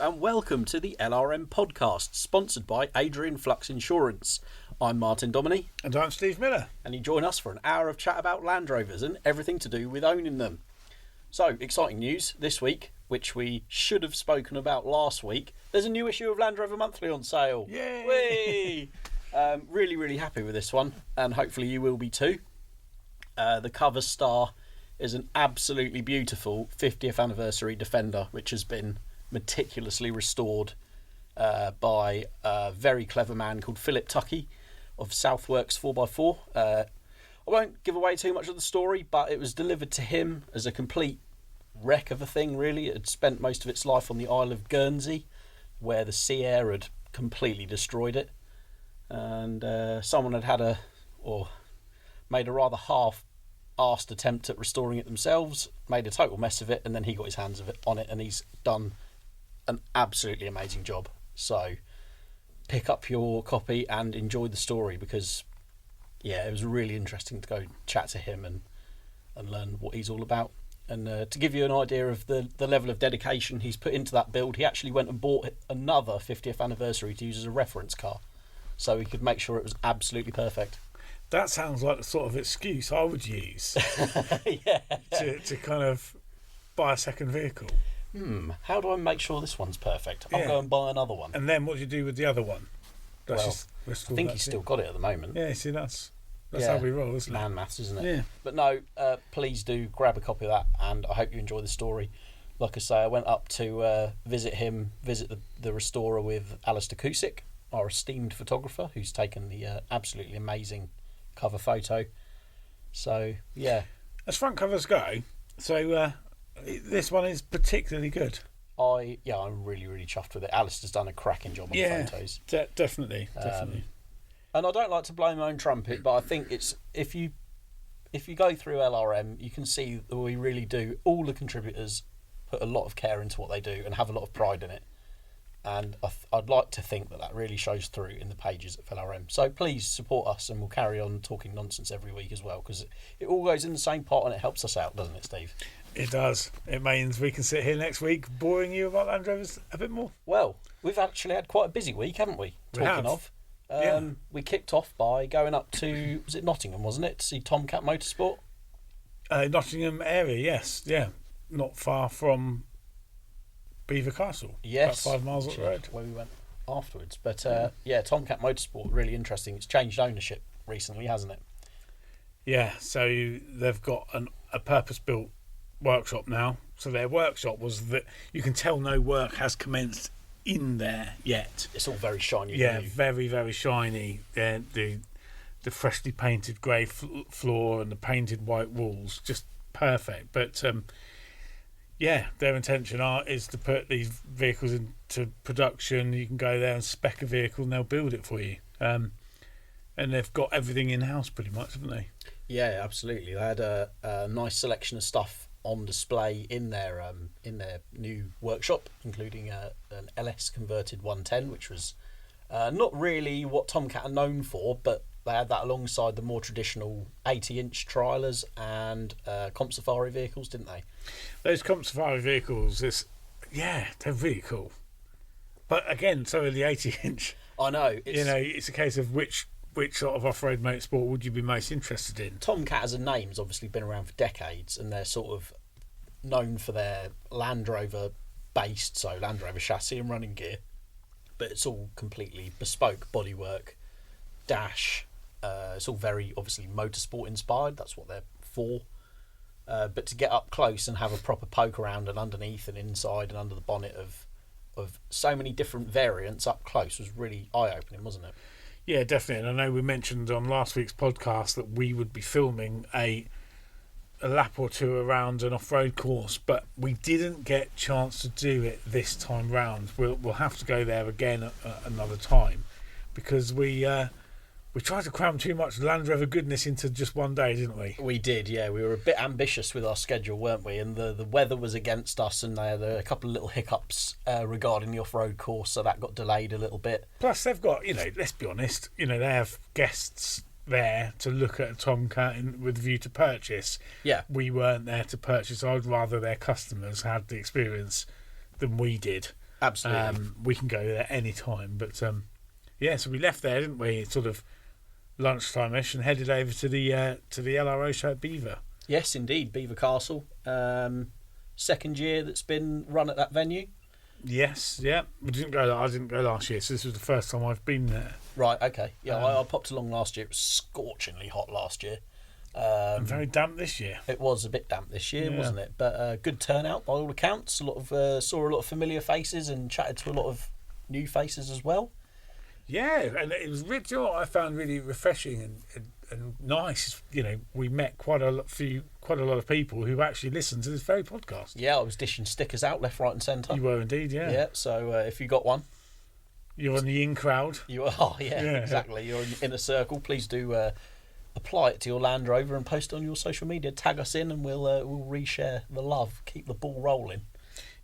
and welcome to the LRM podcast, sponsored by Adrian Flux Insurance. I'm Martin Dominy. And I'm Steve Miller. And you join us for an hour of chat about Land Rovers and everything to do with owning them. So, exciting news this week, which we should have spoken about last week. There's a new issue of Land Rover Monthly on sale. Yay! Really, really happy with this one, and hopefully you will be too. The cover star is an absolutely beautiful 50th anniversary Defender, which has been meticulously restored by a very clever man called Philip Tuckey of Southworks 4x4. I won't give away too much of the story, but it was delivered to him as a complete wreck of a thing, really. It had spent most of its life on the Isle of Guernsey, where the sea air had completely destroyed it. And someone had made a rather half-arsed attempt at restoring it themselves, made a total mess of it, and then he got his hands on it, and he's done an absolutely amazing job. So pick up your copy and enjoy the story, because it was really interesting to go chat to him and learn what he's all about. And to give you an idea of the level of dedication he's put into that build, he actually went and bought another 50th anniversary to use as a reference car, so he could make sure it was absolutely perfect. That sounds like the sort of excuse I would use to kind of buy a second vehicle. How do I make sure this one's perfect? I'll go and buy another one. And then what do you do with the other one? I think he's still got it at the moment. Yeah, see, that's how we roll, isn't it? Man maths, isn't it? Yeah. But no, please do grab a copy of that, and I hope you enjoy the story. Like I say, I went up to visit the restorer with Alistair Cusick, our esteemed photographer, who's taken the absolutely amazing cover photo. So, yeah. As front covers go, so this one is particularly good. I'm really, really chuffed with it. Alistair's done a cracking job on the photos. Definitely. And I don't like to blow my own trumpet, but I think it's if you go through LRM, you can see that we really do. All the contributors put a lot of care into what they do and have a lot of pride in it. And I'd like to think that really shows through in the pages of LRM. So please support us, and we'll carry on talking nonsense every week as well, because it all goes in the same pot and it helps us out, doesn't it, Steve? It does. It means we can sit here next week boring you about Land Rovers a bit more. Well, we've actually had quite a busy week, haven't we? We kicked off by going up to, was it Nottingham, wasn't it, to see Tomcat Motorsport? Nottingham area, yes. Yeah. Not far from Belvior Castle. Yes. About 5 miles up the road. Where we went afterwards. But Tomcat Motorsport, really interesting. It's changed ownership recently, hasn't it? Yeah, so they've got a purpose-built workshop now. So their workshop was that you can tell no work has commenced in there yet. It's all very shiny. Yeah, very, very shiny. The freshly painted grey floor and the painted white walls, just perfect. But their intention is to put these vehicles into production. You can go there and spec a vehicle and they'll build it for you. And they've got everything in-house pretty much, haven't they? Yeah, absolutely. They had a nice selection of stuff on display in their new workshop, including an LS converted 110, which was not really what Tomcat are known for, but they had that alongside the more traditional 80-inch trailers and Comp Safari vehicles, didn't they? Those Comp Safari vehicles, they're really cool. But again, so are the 80-inch. I know. It's a case of which sort of off-road motorsport would you be most interested in? Tomcat as a name has obviously been around for decades, and they're sort of known for their Land Rover based, so Land Rover chassis and running gear, but it's all completely bespoke bodywork, dash. It's all very obviously motorsport inspired. That's what they're for. But to get up close and have a proper poke around and underneath and inside and under the bonnet of so many different variants up close was really eye-opening, wasn't it? Yeah, definitely. And I know we mentioned on last week's podcast that we would be filming a lap or two around an off-road course, but we didn't get a chance to do it this time round. We'll have to go there again another time, because we tried to cram too much Land Rover goodness into just one day, didn't we? We did, yeah. We were a bit ambitious with our schedule, weren't we? And the weather was against us, and they had a couple of little hiccups regarding the off-road course, so that got delayed a little bit. Plus, they've got, let's be honest, they have guests there to look at a Tomcat with a view to purchase. Yeah. We weren't there to purchase. I'd rather their customers had the experience than we did. Absolutely. We can go there any time. But so we left there, didn't we? Sort of lunchtime-ish, and headed over to the LRO show at Belvior. Yes, indeed, Belvior Castle. Second year that's been run at that venue. Yes, yeah. I didn't go last year, so this was the first time I've been there. Right, okay. Yeah, I popped along last year. It was scorchingly hot last year. And very damp this year. It was a bit damp this year, wasn't it? But good turnout by all accounts. Saw a lot of familiar faces and chatted to a lot of new faces as well. Yeah, and it was really, what I found really refreshing and nice. You know, we met quite a lot of people who actually listen to this very podcast. Yeah, I was dishing stickers out left, right, and centre. You were indeed, yeah. Yeah. So if you got one, you're in the in crowd. You are. Oh, yeah, exactly. You're in a circle. Please do apply it to your Land Rover and post it on your social media. Tag us in, and we'll reshare the love. Keep the ball rolling.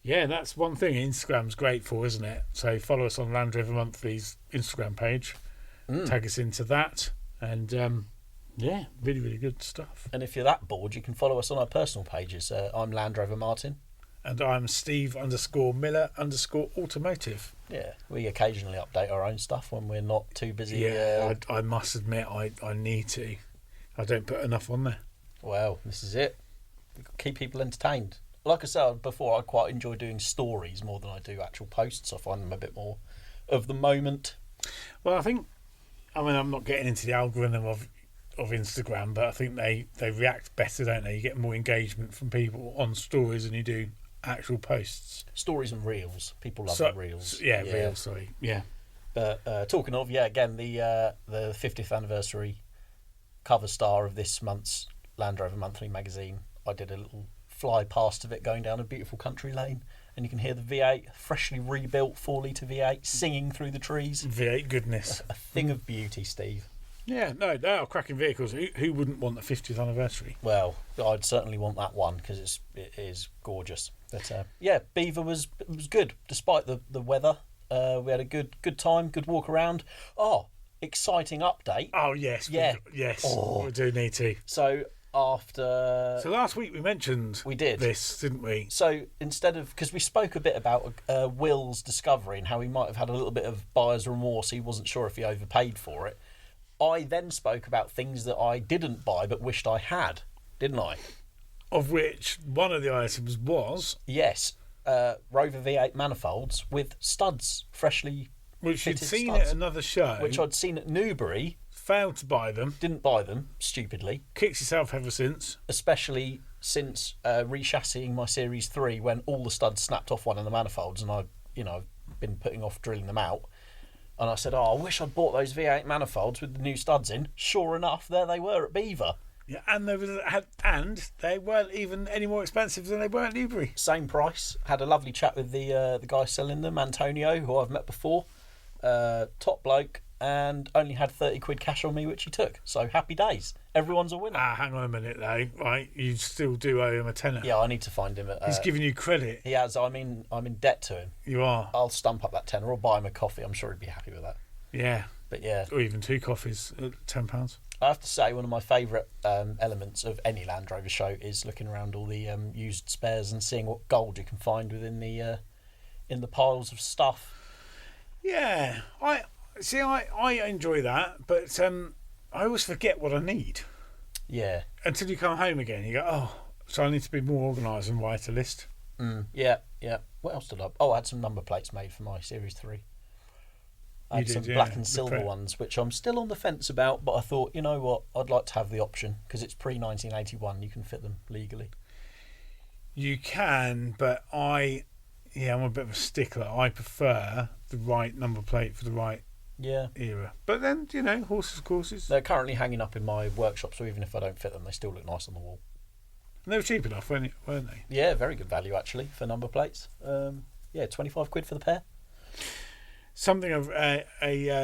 Yeah, that's one thing Instagram's great for, isn't it? So follow us on Land Rover Monthly's Instagram page. Tag us into that, and really, really good stuff. And if you're that bored, you can follow us on our personal pages. I'm Land Rover Martin. And I'm Steve_Miller_Automotive. Yeah, we occasionally update our own stuff when we're not too busy. Yeah, I must admit, I need to. I don't put enough on there. Well, this is it. Keep people entertained. Like I said before, I quite enjoy doing stories more than I do actual posts. I find them a bit more of the moment. Well, I'm not getting into the algorithm of Instagram, but I think they react better, don't they? You get more engagement from people on stories than you do actual posts. Stories and reels. People love the reels. Yeah, reels, sorry. Yeah. But talking of, again, the 50th anniversary cover star of this month's Land Rover Monthly magazine, I did a little fly past of it going down a beautiful country lane, and you can hear the V8, freshly rebuilt 4-litre V8, singing through the trees. V8 goodness. A thing of beauty, Steve. Yeah, no, they are cracking vehicles. Who wouldn't want the 50th anniversary? Well, I'd certainly want that one because it is gorgeous. But Belvior was good despite the weather. We had a good time, good walk around. Oh, exciting update! Oh yes, yes. We do need to. So last week we mentioned this, didn't we? So instead of, because we spoke a bit about Will's discovery and how he might have had a little bit of buyer's remorse, he wasn't sure if he overpaid for it. I then spoke about things that I didn't buy but wished I had, didn't I? Of which one of the items was... Yes, Rover V8 manifolds with studs, freshly which you'd seen studs, at another show. Which I'd seen at Newbury. Failed to buy them. Didn't buy them, stupidly. Kicked yourself ever since. Especially since rechassying my Series 3 when all the studs snapped off one of the manifolds, and I've been putting off drilling them out. And I said, I wish I'd bought those V8 manifolds with the new studs in. Sure enough, there they were at Belvior. Yeah, and they weren't even any more expensive than they were at Newbury. Same price. Had a lovely chat with the guy selling them, Antonio, who I've met before. Top bloke, and only had 30 quid cash on me, which he took. So happy days. Everyone's a winner. Hang on a minute though, right? You still do owe him a tenner. Yeah, I need to find him. He's giving you credit. He has. I'm in debt to him. You are. I'll stump up that tenner or buy him a coffee. I'm sure he'd be happy with that. Yeah. But yeah. Or even 2 coffees at £10. I have to say, one of my favourite elements of any Land Rover show is looking around all the used spares and seeing what gold you can find within the in the piles of stuff. Yeah, I enjoy that, but I always forget what I need. Yeah. Until you come home again, you go, so I need to be more organised and write a list. Yeah. What else did I? I had some number plates made for my Series 3. I had some black and silver ones, which I'm still on the fence about, but I thought, you know what, I'd like to have the option, because it's pre-1981, you can fit them legally. You can, but I'm a bit of a stickler. I prefer the right number plate for the right era. But then, horses, courses. They're currently hanging up in my workshop, so even if I don't fit them, they still look nice on the wall. And they were cheap enough, weren't they? Yeah, very good value, actually, for number plates. 25 quid for the pair. Something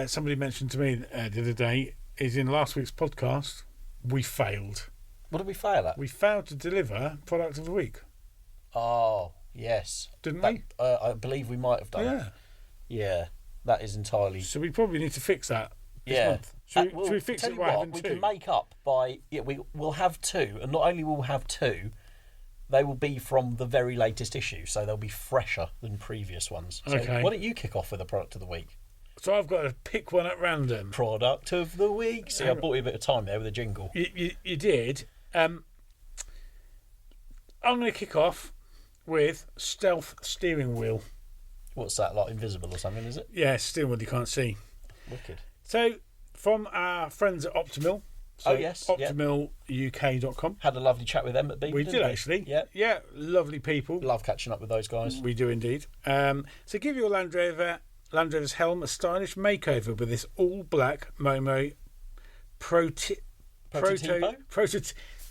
somebody mentioned to me the other day is in last week's podcast, we failed. What did we fail at? We failed to deliver product of the week. Oh, yes. Didn't we? I believe we might have done. Yeah. Yeah, that is entirely... So we probably need to fix that this month. Should we fix it by having 2? We can make up by... Yeah, we'll have 2, and not only will we have 2, they will be from the very latest issue, so they'll be fresher than previous ones. So Okay. why don't you kick off with a product of the week? So I've got to pick one at random. Product of the week. See, I bought you a bit of time there with a jingle. You did. I'm going to kick off with stealth steering wheel. What's that, like invisible or something, is it? Yeah, steering wheel you can't see. Wicked. So, from our friends at Optimil. So Oh, yes, yeah. OptimilUK.com. Had a lovely chat with them at Beacon. We didn't did we? actually. Yeah. Yeah, lovely people. Love catching up with those guys. We do indeed. So give your Land Rover's helm a stylish makeover with this all-black Momo Prototipo?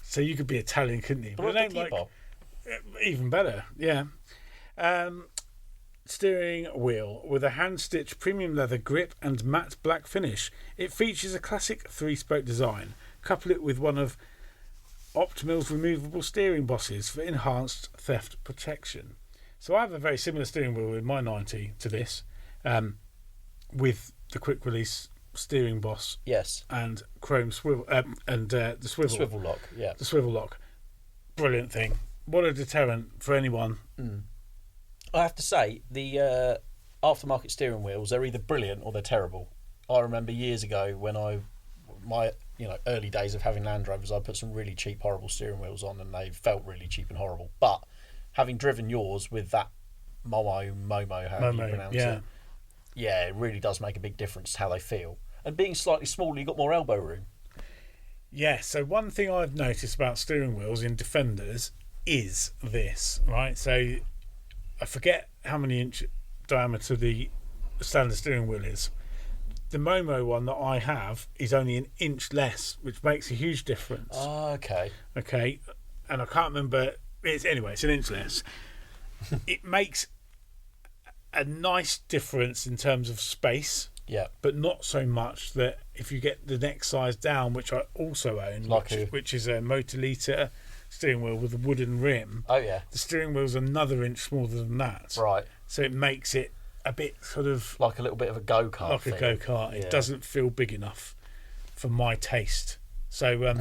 So you could be Italian, couldn't you? But a name like, even better, yeah. Steering wheel with a hand-stitched premium leather grip and matte black finish. It features a classic 3-spoke design. Couple it with one of Optimil's removable steering bosses for enhanced theft protection. So I have a very similar steering wheel in my 90 to this, with the quick release steering boss. Yes. And chrome swivel and the swivel. The swivel lock. Yeah. The swivel lock. Brilliant thing. What a deterrent for anyone. I have to say, the aftermarket steering wheels, they're either brilliant or they're terrible. I remember years ago when my early days of having Land Rovers, I put some really cheap, horrible steering wheels on, and they felt really cheap and horrible. But having driven yours with that Momo, how do you pronounce it? Yeah, it really does make a big difference to how they feel. And being slightly smaller, you've got more elbow room. Yeah, so one thing I've noticed about steering wheels in Defenders is this, right? So I forget how many inch diameter the standard steering wheel is. The Momo one that I have is only an inch less, which makes a huge difference. Oh, okay. Okay, and I can't remember. It's an inch less. It makes a nice difference in terms of space. Yeah. But not so much that if you get the next size down, which I also own, which is a Motorlita steering wheel with a wooden rim. Oh, yeah. The steering wheel's another inch smaller than that. Right. So it makes it a bit sort of like a little bit of a go-kart. Like a go-kart. It doesn't feel big enough for my taste. So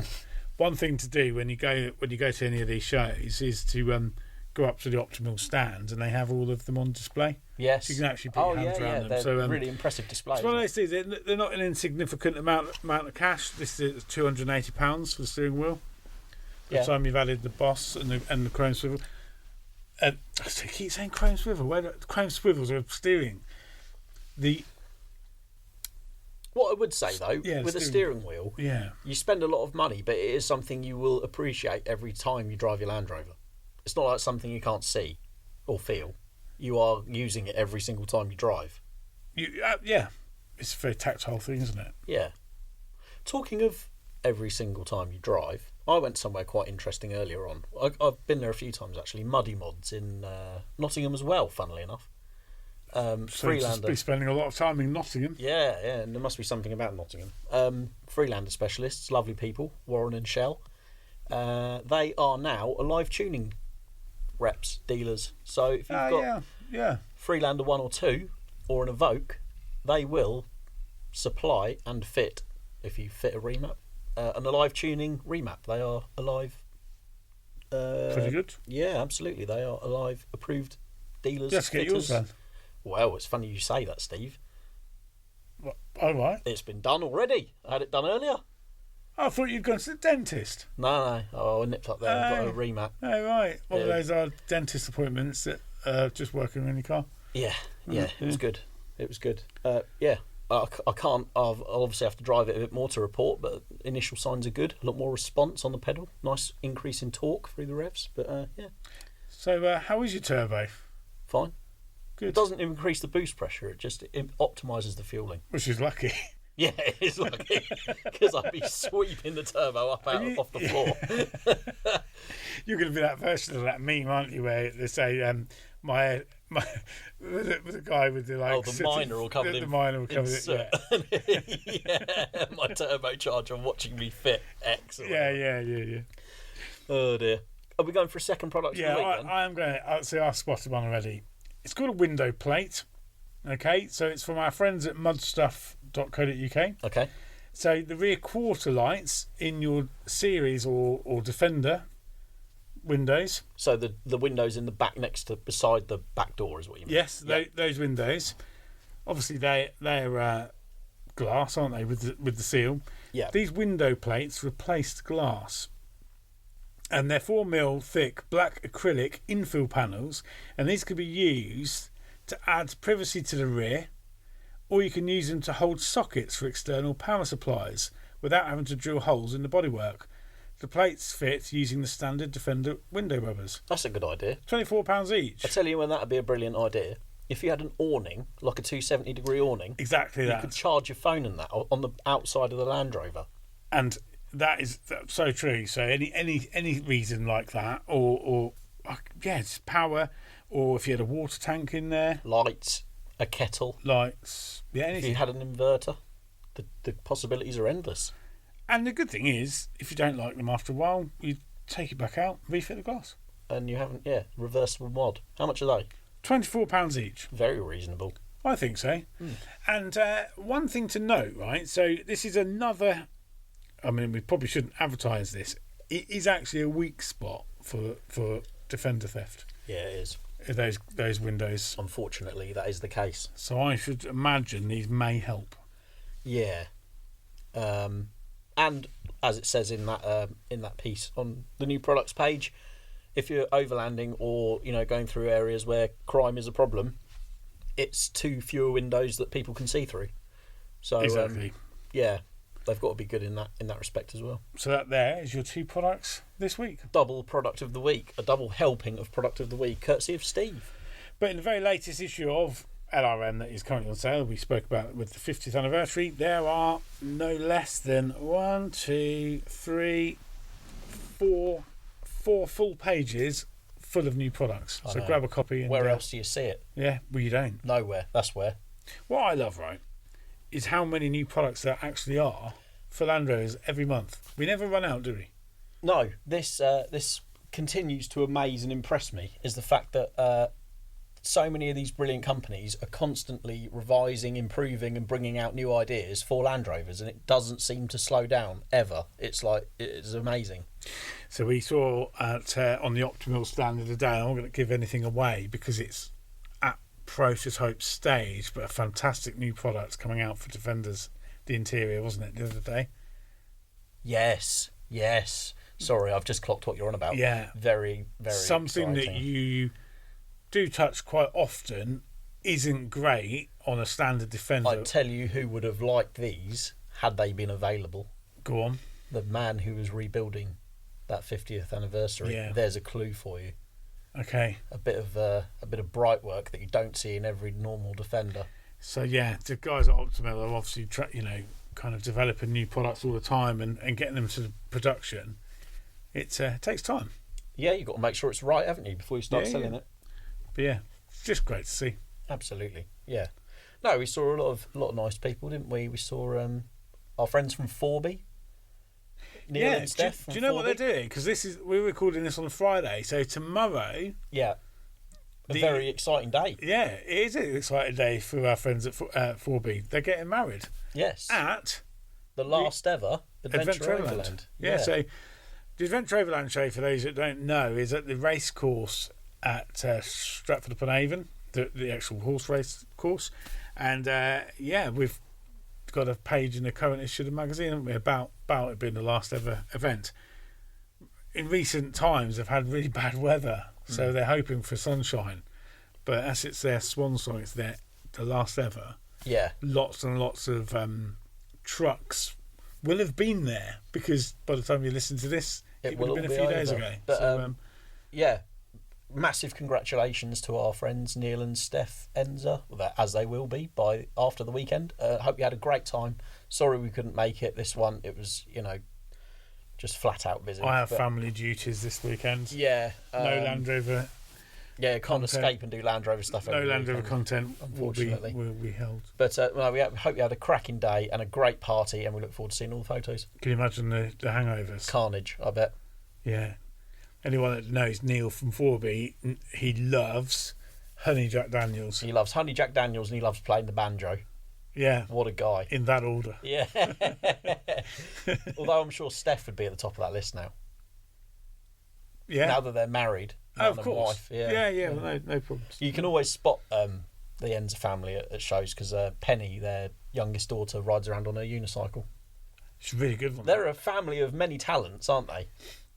one thing to do when you go to any of these shows is to go up to the Optimal stand, and they have all of them on display. Yes. So you can actually put your hands around them. They're So really impressive displays. It's one of those things. They're not an insignificant amount of cash. This is £280 for the steering wheel. By the time you've added the boss and the chrome swivel. I keep saying chrome swivel. Where the chrome swivels are steering. What I would say though, with a steering wheel, you spend a lot of money, but it is something you will appreciate every time you drive your Land Rover. It's not like something you can't see or feel. You are using it every single time you drive. It's a very tactile thing, isn't it? Yeah. Talking of every single time you drive, I went somewhere quite interesting earlier on. I've been there a few times actually. Muddy Mods in Nottingham as well, funnily enough. So Freelander. Be spending a lot of time in Nottingham. Yeah, and there must be something about Nottingham. Freelander specialists, lovely people, Warren and Shell. They are now a live tuning reps, dealers. So if you've got Freelander 1 or 2 or an Evoque, they will supply and fit, if you fit a remap, an alive tuning remap. They are alive. Pretty good. Yeah, absolutely. They are alive approved dealers. Let's get yours done. Well, it's funny you say that, Steve. What? Oh, right. It's been done already. I had it done earlier. I thought you'd gone to the dentist. No. Oh, I nipped up there and got a remap. Oh, right. One of those are dentist appointments that just working on your car. Yeah. It was good. It was good. I can't. I'll obviously have to drive it a bit more to report, but initial signs are good. A lot more response on the pedal. Nice increase in torque through the revs. But So how is your turbo? Fine. Good. It doesn't increase the boost pressure. It optimises the fueling. Which is lucky. Yeah, it is lucky because I'd be sweeping the turbo up off the floor. You're going to be that version of that meme, aren't you? Where they say my with the guy with the the minor all covered in soot. Yeah, my turbocharger watching me fit X. Yeah. Oh dear. Are we going for a second product? Yeah, of the week, then? I am going. I've spotted one already. It's called a window plate. Okay, so it's from our friends at mudstuff.co.uk. Okay. So the rear quarter lights in your series or Defender windows. So the windows in the back beside the back door is what you mean? Yes, those windows. Obviously, they're glass, aren't they, with the seal? Yeah. These window plates replaced glass. And they're 4mm thick black acrylic infill panels, and these could be used to add privacy to the rear, or you can use them to hold sockets for external power supplies without having to drill holes in the bodywork. The plates fit using the standard Defender window rubbers. That's a good idea. £24 each. I tell you when that would be a brilliant idea. If you had an awning, like a 270-degree awning, Exactly you that. could charge your phone in that on the outside of the Land Rover. And that's so true. So any reason like that, or it's power, or if you had a water tank in there, Lights, a kettle. lights, If anything. you had an inverter, the possibilities are endless. And the good thing is, if you don't like them after a while, you take it back out, refit the glass. And you haven't, reversible mod. How much are they? £24 each. Very reasonable. I think so. And one thing to note, right? So this is another. I mean, we probably shouldn't advertise this. It is actually a weak spot for Defender theft. Yeah, it is. Those windows. Unfortunately, that is the case. So I should imagine these may help. Yeah. And as it says in that piece on the new products page, if you're overlanding or going through areas where crime is a problem, it's too fewer windows that people can see through. So Exactly. They've got to be good in that respect as well. So that there is your 2 products this week. Double product of the week, a double helping of product of the week, courtesy of Steve. But in the very latest issue of LRM that is currently on sale, we spoke about with the 50th anniversary, there are no less than 4 full pages full of new products. I So know. grab a copy. And, Where else do you see it? Yeah, well, you don't. Nowhere. That's where. What I love, right, is how many new products there actually are for Land Rovers every month. We never run out, do we? No, this continues to amaze and impress me, is the fact that so many of these brilliant companies are constantly revising, improving and bringing out new ideas for Land Rovers, and it doesn't seem to slow down ever. It's amazing. So we saw on the Optimal stand of the day, I'm not going to give anything away because it's at prototype stage, but a fantastic new product coming out for Defenders, the interior, wasn't it, the other day? Yes. Sorry, I've just clocked what you're on about. Yeah. Very, very Something exciting. that you do touch quite often isn't great on a standard Defender. I tell you who would have liked these had they been available. Go on. The man who was rebuilding that 50th anniversary. Yeah. There's a clue for you. Okay. A bit of bright work that you don't see in every normal Defender. So yeah, the guys at Optimal are obviously kind of developing new products all the time and getting them to production. It takes time. Yeah, you've got to make sure it's right, haven't you, before you start selling it. But yeah, it's just great to see. Absolutely, yeah. No, we saw a lot of nice people, didn't we? We saw our friends from Forby. Neil and Steph. Do you know what they're doing? Because we're recording this on a Friday, so tomorrow. Yeah. A very exciting day. Yeah, it is an exciting day for our friends at 4B. They're getting married. Yes. At the last ever Adventure Overland. Yeah, so the Adventure Overland Show, for those that don't know, is at the race course at Stratford-upon-Avon, the actual horse race course. And we've got a page in the current issue of the magazine, haven't we, about it being the last ever event. In recent times, they've had really bad weather, so they're hoping for sunshine. But as it's their swan song, it's the last ever. Yeah. Lots and lots of trucks will have been there, because by the time you listen to this, it would have been a few days ago. But, massive congratulations to our friends Neil and Steph Enzer, as they will be after the weekend. Hope you had a great time. Sorry we couldn't make it this one. It was, just flat out busy. I have family duties this weekend. Yeah. No Land Rover. Yeah, can't escape and do Land Rover stuff. No Land Rover content unfortunately will be held. But we hope you had a cracking day and a great party, and we look forward to seeing all the photos. Can you imagine the hangovers? Carnage, I bet. Yeah. Anyone that knows Neil from 4B, he loves Honey Jack Daniels. He loves Honey Jack Daniels and he loves playing the banjo. Yeah. What a guy. In that order. Yeah. Although I'm sure Steph would be at the top of that list now. Now that they're married, of course. Wife, no problems. You can always spot the ends of family at shows because Penny, their youngest daughter, rides around on her unicycle. It's a really good one. They're a family of many talents, aren't they?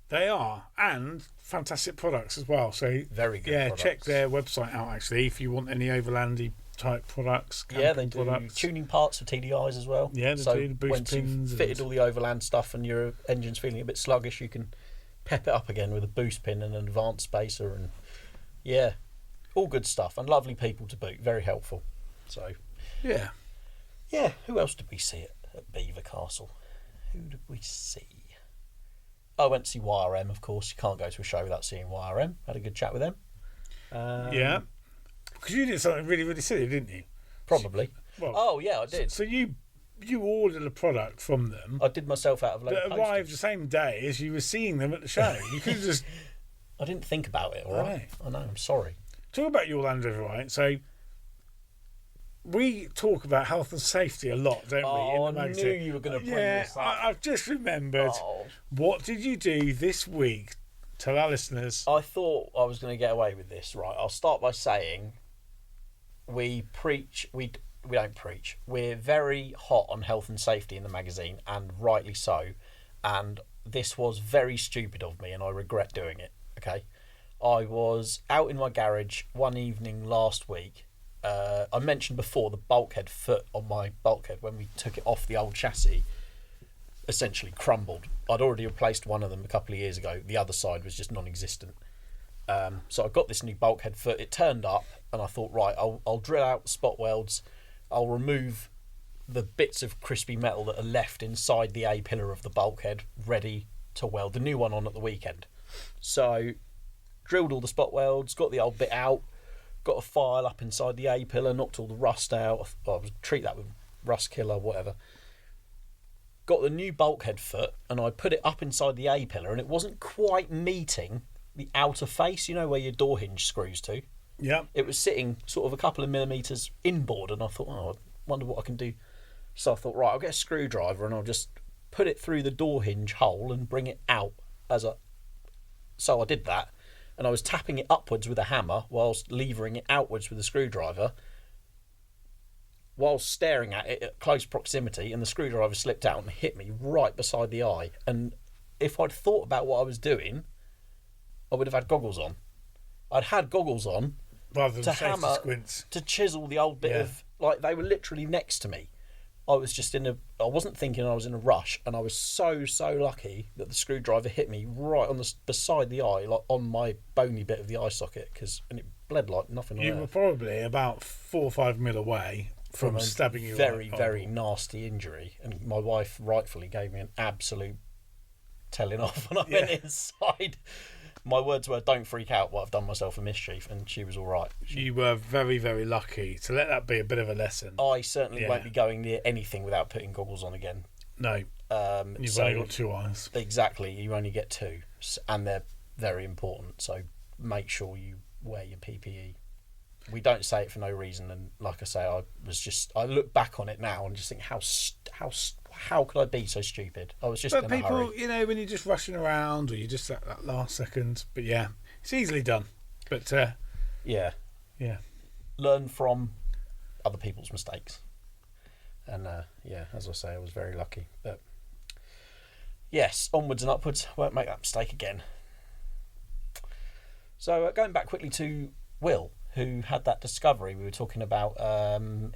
They are, and fantastic products as well. So very good. Products. Check their website out actually if you want any overlandy type products. They do products. Tuning parts for TDIs as well. Yeah, they do the boost once pins. You've fitted all the overland stuff and your engine's feeling a bit sluggish, you can pep it up again with a boost pin and an advanced spacer, and all good stuff, and lovely people to boot. Very helpful. So yeah. Who else did we see at Belvior Castle? Who did we see? I went to see YRM, of course. You can't go to a show without seeing YRM. Had a good chat with them. Because you did something really, really silly, didn't you? Probably. Well, I did. So you ordered a product from them. I did myself out of load that arrived the same day as you were seeing them at the show. You could have just... I didn't think about it, all right? I know, I'm sorry. Talk about your Land Rover, right? So we talk about health and safety a lot, don't we? In the magazine. I knew you were going to bring this up. I've just remembered. What did you do this week? Tell our listeners. I thought I was going to get away with this, right? I'll start by saying we don't preach. We're very hot on health and safety in the magazine, and rightly so. And this was very stupid of me, and I regret doing it. Okay, I was out in my garage one evening last week. I mentioned before the bulkhead foot on my bulkhead when we took it off the old chassis essentially crumbled. I'd already replaced one of them a couple of years ago. The other side was just non-existent. So I got this new bulkhead foot. It turned up, and I thought, right, I'll drill out the spot welds. I'll remove the bits of crispy metal that are left inside the A-pillar of the bulkhead, ready to weld the new one on at the weekend. So drilled all the spot welds, got the old bit out, got a file up inside the A-pillar, knocked all the rust out. I would treat that with rust killer, whatever. Got the new bulkhead foot, and I put it up inside the A-pillar, and it wasn't quite meeting the outer face, you know, where your door hinge screws to. Yeah. It was sitting sort of a couple of millimetres inboard, and I thought, I wonder what I can do. So I thought, right, I'll get a screwdriver and I'll just put it through the door hinge hole and bring it out So I did that, and I was tapping it upwards with a hammer whilst levering it outwards with a screwdriver, whilst staring at it at close proximity, and the screwdriver slipped out and hit me right beside the eye. And if I'd thought about what I was doing, I would have had goggles on. I'd had goggles on rather than to hammer, squints. to chisel the old bit of, like, they were literally next to me. I wasn't thinking I was in a rush, and I was so lucky that the screwdriver hit me right on beside the eye, like on my bony bit of the eye socket, and it bled like nothing on earth. You were probably about 4 or 5 mil away from stabbing you. Very nasty injury, and my wife rightfully gave me an absolute telling off when I went inside. My words were, "Don't freak out, what I've done myself a mischief," and she was all right. You were very, very lucky. So let that be a bit of a lesson. I certainly won't be going near anything without putting goggles on again. No. You've only got 2 eyes. Exactly. You only get 2, and they're very important. So make sure you wear your PPE. We don't say it for no reason, and like I say, I look back on it now and just think how could I be so stupid? I was just in a hurry. But people, when you're just rushing around or you're just at that last second, but it's easily done. But learn from other people's mistakes, and as I say, I was very lucky. But yes, onwards and upwards. Won't make that mistake again. So going back quickly to Will, who had that discovery we were talking about.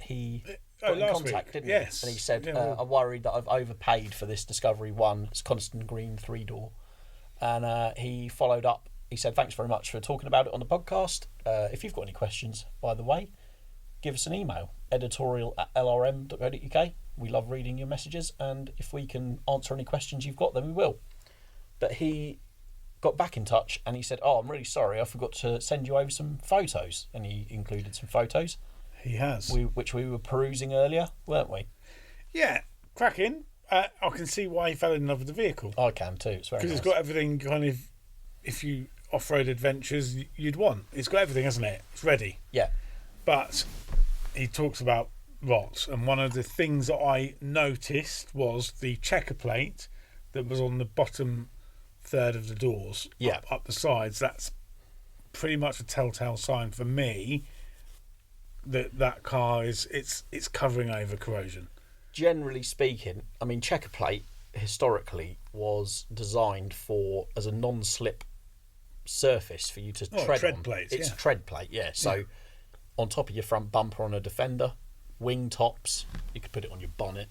He got in contact, didn't he? Yes. And he said, I'm worried that I've overpaid for this Discovery 1. It's Constant Green 3-door. And he followed up. He said, thanks very much for talking about it on the podcast. If you've got any questions, by the way, give us an email, editorial@lrm.co.uk. We love reading your messages, and if we can answer any questions you've got, then we will. But he got back in touch and he said, I'm really sorry, I forgot to send you over some photos. And he included some photos. He has. Which we were perusing earlier, weren't we? Yeah, cracking. I can see why he fell in love with the vehicle. I can too. It's very nice. Because it's got everything kind of, if you off-road adventures you'd want. It's got everything, hasn't it? It's ready. Yeah. But he talks about rot, and one of the things that I noticed was the checker plate that was on the bottom third of the doors up the sides, that's pretty much a telltale sign for me that car it's covering over corrosion. Generally speaking, I mean, checker plate historically was designed as a non-slip surface for you to tread on. Plates, it's a tread plate, yeah. So on top of your front bumper on a Defender, wing tops, you could put it on your bonnet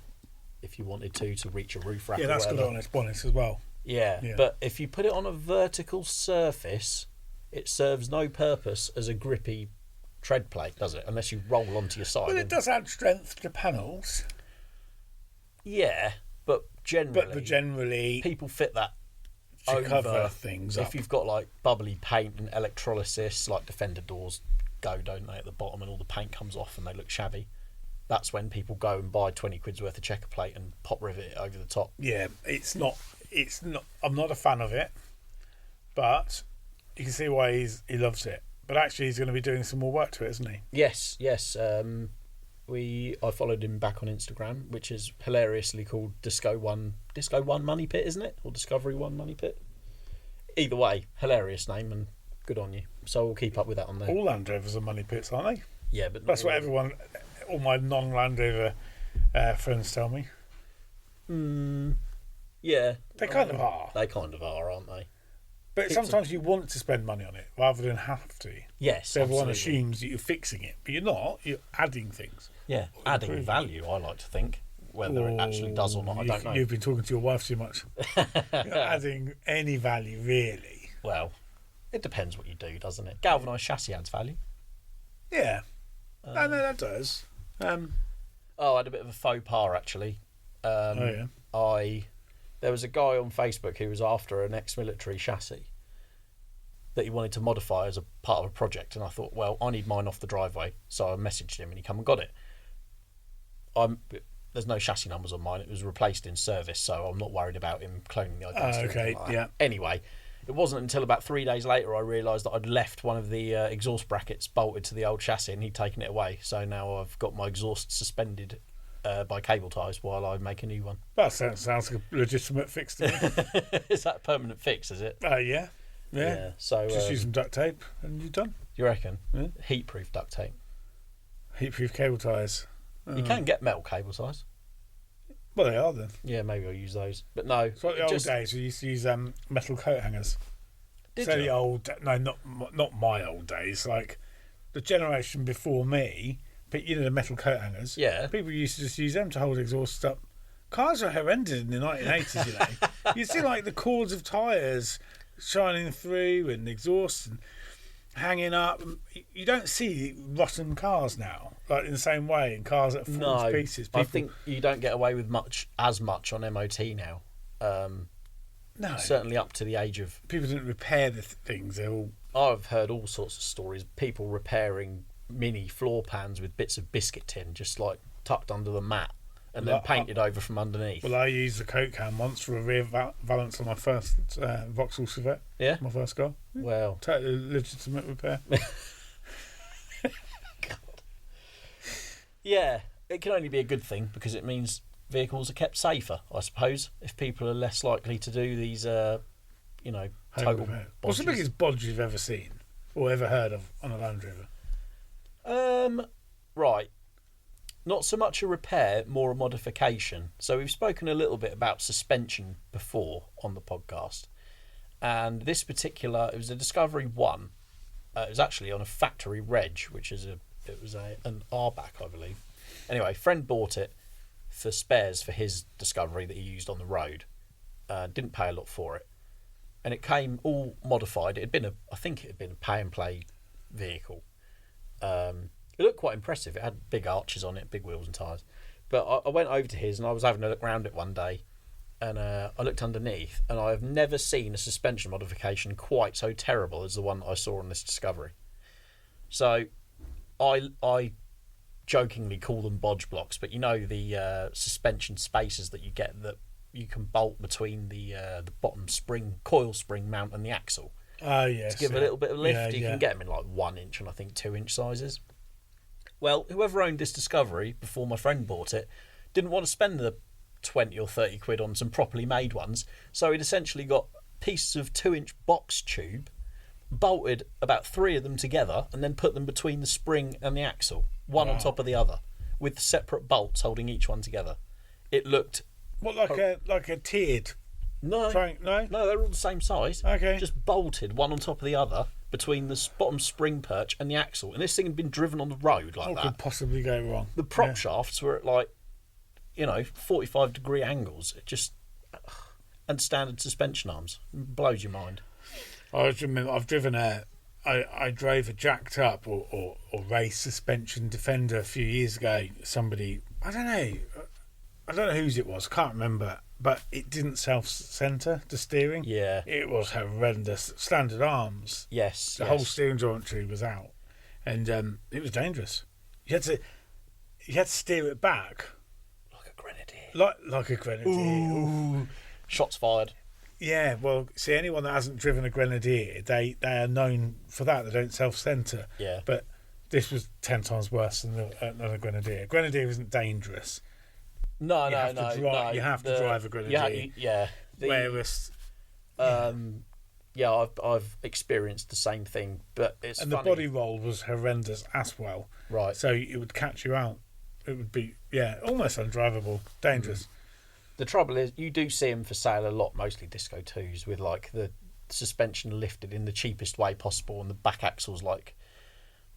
if you wanted to reach a roof rack. Yeah, that's good on its bonnet as well. Yeah, but if you put it on a vertical surface, it serves no purpose as a grippy tread plate, does it? Unless you roll onto your side. Well, it does add strength to panels. Yeah, but generally people fit that to over cover things if up. you've got like bubbly paint and electrolysis, like Defender doors go, don't they, at the bottom, and all the paint comes off and they look shabby. That's when people go and buy 20 quid's worth of checker plate and pop rivet it over the top. Yeah, it's not. I'm not a fan of it, but you can see why he loves it. But actually, he's going to be doing some more work to it, isn't he? Yes. I followed him back on Instagram, which is hilariously called Disco One Money Pit, isn't it? Or Discovery One Money Pit. Either way, hilarious name and good on you. So we'll keep up with that on there. All Land Rovers are money pits, aren't they? Yeah, but that's what all my non-Land Rover friends tell me. Yeah, they kind of are. They kind of are, aren't they? But sometimes you want to spend money on it rather than have to. Yes, so everyone assumes that you're fixing it, but you're not. You're adding things. Yeah, adding value, I like to think. Whether it actually does or not, I don't know. You've been talking to your wife too much. You're not adding any value, really. Well, it depends what you do, doesn't it? Galvanised chassis adds value. Yeah. No, that does. I had a bit of a faux pas, actually. There was a guy on Facebook who was after an ex-military chassis that he wanted to modify as a part of a project, and I thought, well, I need mine off the driveway, so I messaged him and he come and got it. There's no chassis numbers on mine. It was replaced in service, so I'm not worried about him cloning the identity. Okay, yeah. Anyway, it wasn't until about 3 days later I realised that I'd left one of the exhaust brackets bolted to the old chassis and he'd taken it away. So now I've got my exhaust suspended by cable ties while I make a new one. That sounds like a legitimate fix to me. Is that a permanent fix, is it? Yeah. So just use some duct tape and you're done. You reckon? Yeah. Heat-proof duct tape. Heat-proof cable ties. You can get metal cable ties. Well, they are then. Yeah, maybe I'll use those. But no. It's like the old days we used to use metal coat hangers. Did you? The old, no, not my old days. Like the generation before me, but you know the metal coat hangers. Yeah. People used to just use them to hold exhaust up. Cars were horrendous in the 1980s. You know, you see like the cords of tyres shining through and the exhaust and hanging up. You don't see rotten cars now, like in the same way, in cars that fall to pieces. I think you don't get away with as much on MOT now. No, certainly up to the age of people didn't repair the things. I've heard all sorts of stories. People repairing mini floor pans with bits of biscuit tin, just like tucked under the mat, and then painted over from underneath. Well, I used the coat can once for a rear valance on my first Vauxhall Civet. Yeah, my first car. Well, totally legitimate repair. God. Yeah, it can only be a good thing because it means vehicles are kept safer, I suppose, if people are less likely to do these, total bodges. What's the biggest bodge you've ever seen or ever heard of on a Land Rover? Right. Not so much a repair, more a modification. So we've spoken a little bit about suspension before on the podcast. And this particular, it was a Discovery 1. It was actually on a factory reg, which is an R-back, I believe. Anyway, friend bought it for spares for his Discovery that he used on the road. Didn't pay a lot for it. And it came all modified. I think it had been a pay and play vehicle. It looked quite impressive. It had big arches on it, big wheels and tyres. But I went over to his and I was having a look around it one day, and I looked underneath, and I've never seen a suspension modification quite so terrible as the one that I saw on this Discovery. So I jokingly call them bodge blocks, but you know the suspension spaces that you get that you can bolt between the bottom coil spring mount and the axle. Oh yes. To give a little bit of lift, you can get them in like 1 inch and I think 2 inch sizes. Well, whoever owned this Discovery before my friend bought it didn't want to spend the 20 or 30 quid on some properly made ones, so he'd essentially got pieces of 2-inch box tube, bolted about 3 of them together, and then put them between the spring and the axle, one on top of the other, with separate bolts holding each one together. It looked... What, like a tiered? No, no, they're all the same size. Okay. Just bolted one on top of the other between the bottom spring perch and the axle, and this thing had been driven on the road like What that. could possibly go wrong? The prop shafts were at 45-degree angles. It just... And standard suspension arms. It blows your mind. I've driven I drove a jacked up or race suspension Defender a few years ago. Somebody, I don't know whose it was, can't remember, but it didn't self-centre the steering. Yeah. It was horrendous. Standard arms. Yes. The whole steering jointry was out, and it was dangerous. You had to steer it back Like a grenadier. Like a grenadier. Ooh. Shots fired. Yeah, well, see, anyone that hasn't driven a Grenadier, they are known for that. They don't self-centre. Yeah. But this was 10 times worse than a Grenadier. Grenadier isn't dangerous. No. You have to drive a Grenadier. Whereas... I've experienced the same thing, but it's And funny. the body roll was horrendous as well. Right. So it would catch you out. It would be, almost undrivable. Dangerous. The trouble is, you do see them for sale a lot, mostly Disco 2s, with like the suspension lifted in the cheapest way possible, and the back axle's like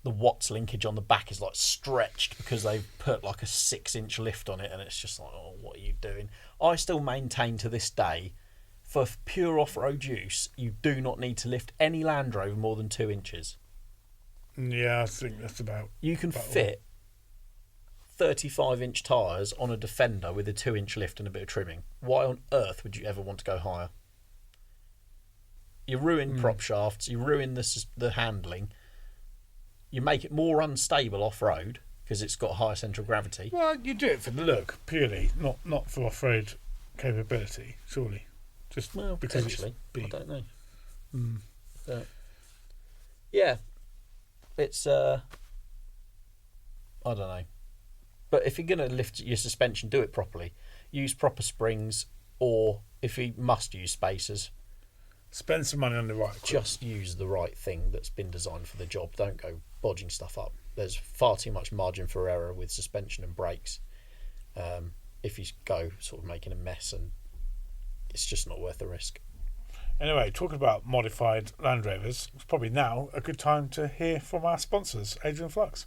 the Watts linkage on the back is like stretched because they've put like a 6-inch lift on it, and it's just like, oh, what are you doing? I still maintain to this day, for pure off-road use, you do not need to lift any Land Rover more than 2 inches. Yeah, I think that's about... You can fit 35-inch tyres on a Defender with a 2-inch lift and a bit of trimming. Why on earth would you ever want to go higher? You ruin prop shafts, you ruin the handling, you make it more unstable off-road because it's got higher central gravity. Well, you do it for the look, purely, not for off-road capability, surely. Just because potentially. It's big. I don't know. Yeah. It's, I don't know. But if you're going to lift your suspension, do it properly. Use proper springs, or if you must use spacers, spend some money on the right equipment. Just use the right thing that's been designed for the job. Don't go bodging stuff up. There's far too much margin for error with suspension and brakes. If you go sort of making a mess, and it's just not worth the risk. Anyway, talking about modified Land Rovers, it's probably now a good time to hear from our sponsors, Adrian Flux.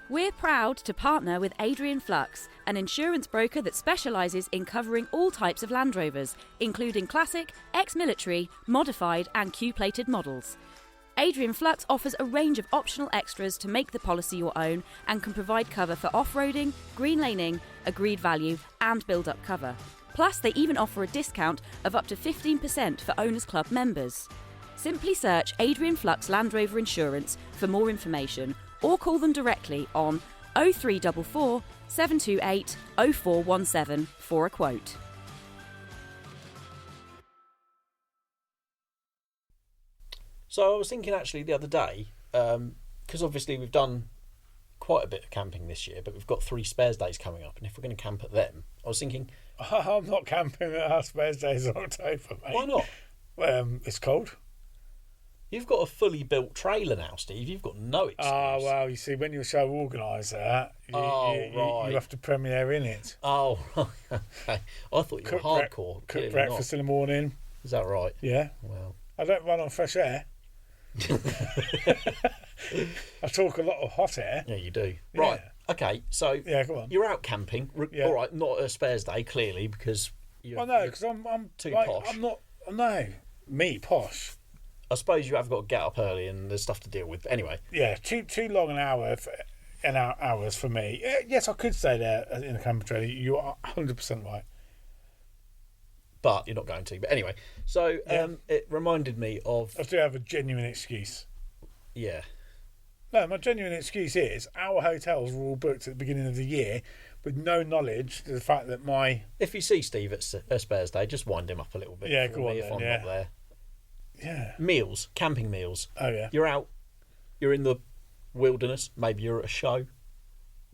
We're proud to partner with Adrian Flux, an insurance broker that specialises in covering all types of Land Rovers, including classic, ex-military, modified and Q-plated models. Adrian Flux offers a range of optional extras to make the policy your own and can provide cover for off-roading, green laning, agreed value and build-up cover. Plus, they even offer a discount of up to 15% for Owners Club members. Simply search Adrian Flux Land Rover Insurance for more information, or call them directly on 0344 728 0417 for a quote. So I was thinking actually the other day, because obviously we've done quite a bit of camping this year, but we've got 3 spares days coming up, and if we're going to camp at them, I was thinking... I'm not camping at our spares days in October, mate. Why not? It's cold. You've got a fully built trailer now, Steve. You've got no excuse. Oh, well, you see, when you're so organised you have to premiere in it. Oh, right. Okay. I thought you were hardcore. Cook breakfast in the morning. Is that right? Yeah. Well, I don't run on fresh air. I talk a lot of hot air. Yeah, you do. Right. Yeah. Okay, so go on. You're out camping. Yeah. All right, not a spares day, clearly, because you're... no, because I'm too like, posh. I'm not... No, me, posh. I suppose you have got to get up early and there's stuff to deal with. But anyway. Yeah, too long hours for me. Yes, I could stay there in the camper trailer. You are 100% right. But you're not going to. But anyway, so it reminded me of... I do have a genuine excuse. Yeah. No, my genuine excuse is our hotels were all booked at the beginning of the year with no knowledge to the fact that my... If you see Steve at Spares Day, just wind him up a little bit. Yeah, for go me on if then, I'm yeah. not there. Yeah. Meals, camping meals. Oh, yeah. You're out, you're in the wilderness, maybe you're at a show,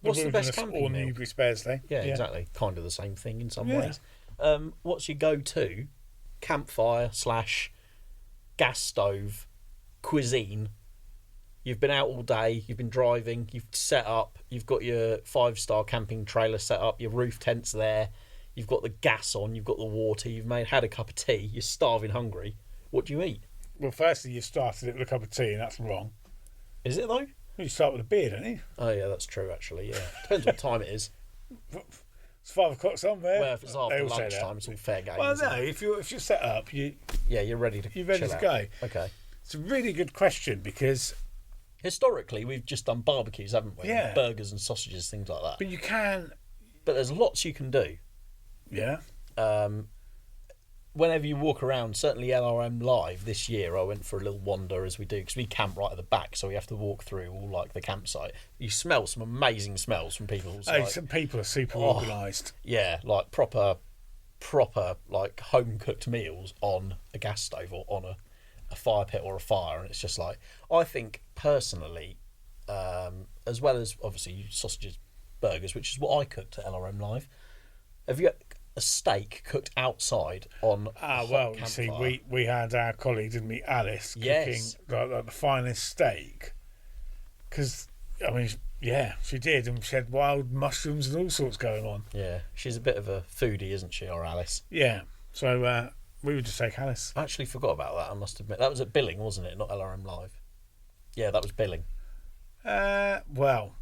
What's the best Wilderness camping or meal? Newbury Spares Day. Yeah, exactly. Kind of the same thing in some Yeah. ways. What's your go-to campfire / gas stove cuisine? You've been out all day, you've been driving, you've set up, you've got your 5-star camping trailer set up, your roof tent's there, you've got the gas on, you've got the water, had a cup of tea, you're starving hungry. What do you eat? Well, firstly, you started it with a cup of tea, and that's wrong. Is it though? You start with a beer, don't you? Oh yeah, that's true actually, yeah. Depends what time it is. It's 5 o'clock somewhere. Well, if it's They after all say lunchtime, that. it's all fair game. Well, isn't no, it? if you're set up, you're You're ready to ready chill to out. go. Okay. It's a really good question because, Historically, we've just done barbecues, haven't we? Yeah. Burgers and sausages, things like that. but you can, But there's lots you can do. yeah. Whenever you walk around, certainly LRM Live this year, I went for a little wander as we do, because we camp right at the back, so we have to walk through all like the campsite. You smell some amazing smells from people's Some people are super Oh. organised. yeah, like proper like home cooked meals on a gas stove or on a fire pit or a fire, and it's just like, I think personally, as well as obviously sausages, burgers, which is what I cooked at LRM Live. Have you got a steak cooked outside on a hot Well, you campfire? see, we had our colleague, didn't we, Alice, cooking Yes. like the finest steak. Because, I mean, yeah, she did, and she had wild mushrooms and all sorts going on. Yeah, she's a bit of a foodie, isn't she, or Alice? Yeah, so we would just take Alice. I actually forgot about that, I must admit. That was at Billing, wasn't it? Not LRM Live. Yeah, that was Billing. Well,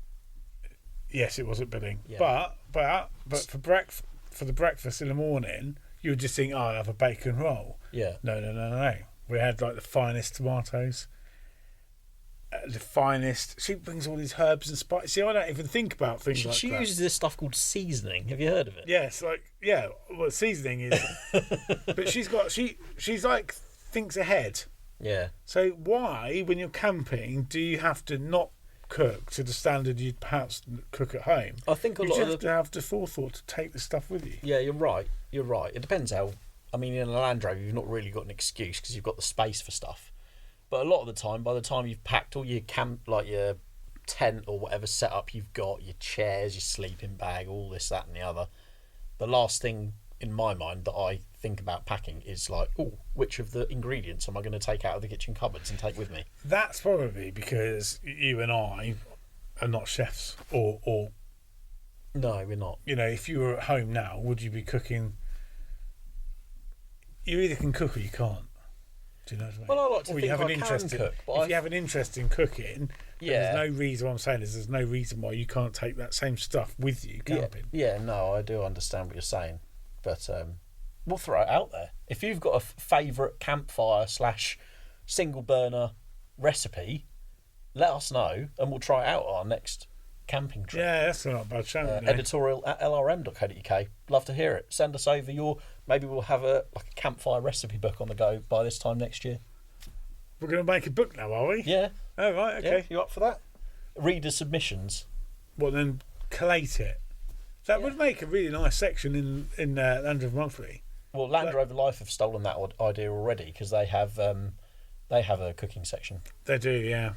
yes, it was at Billing, Yeah. but for the breakfast in the morning, you would just think, oh, I'll have a bacon roll. Yeah. No. We had like the finest tomatoes, the finest. She brings all these herbs and spices. See, I don't even think about things like She that. uses this stuff called seasoning. Have you heard of it? Yes, well, seasoning is, but she's like thinks ahead. Yeah. So why, when you're camping, do you have to not cook to the standard you'd perhaps cook at home? I think a You lot just of have to have the forethought to take the stuff with you. Yeah, you're right. It depends how. I mean, in a Land Rover, you've not really got an excuse because you've got the space for stuff. But a lot of the time, by the time you've packed all your camp, like your tent or whatever set up, you've got your chairs, your sleeping bag, all this, that, and the other. The last thing in my mind that I think about packing is like, oh, which of the ingredients am I going to take out of the kitchen cupboards and take with me? That's probably because you and I are not chefs, or No, we're not. you know, if you were at home now, would you be cooking? You either can cook or you can't. Do you know what I mean? Well, I like to Or think I can in, cook, but if you have an interest in cooking, Yeah. there's no reason. What I'm saying is, there's no reason why you can't take that same stuff with you camping. Yeah, no, I do understand what you're saying, but we'll throw it out there. If you've got a favourite campfire / single burner recipe, let us know, and we'll try it out on our next camping trip. Yeah, that's not a bad show. Editorial at lrm.co.uk. Love to hear it. Send us over your. Maybe we'll have a campfire recipe book on the go by this time next year. We're going to make a book now, are we? Yeah. Oh, right, okay. Yeah, you up for that? Reader submissions. Well, then collate it. That would make a really nice section in Land Rover Monthly. Well, Land Rover Life have stolen that idea already because they have a cooking section. They do, yeah.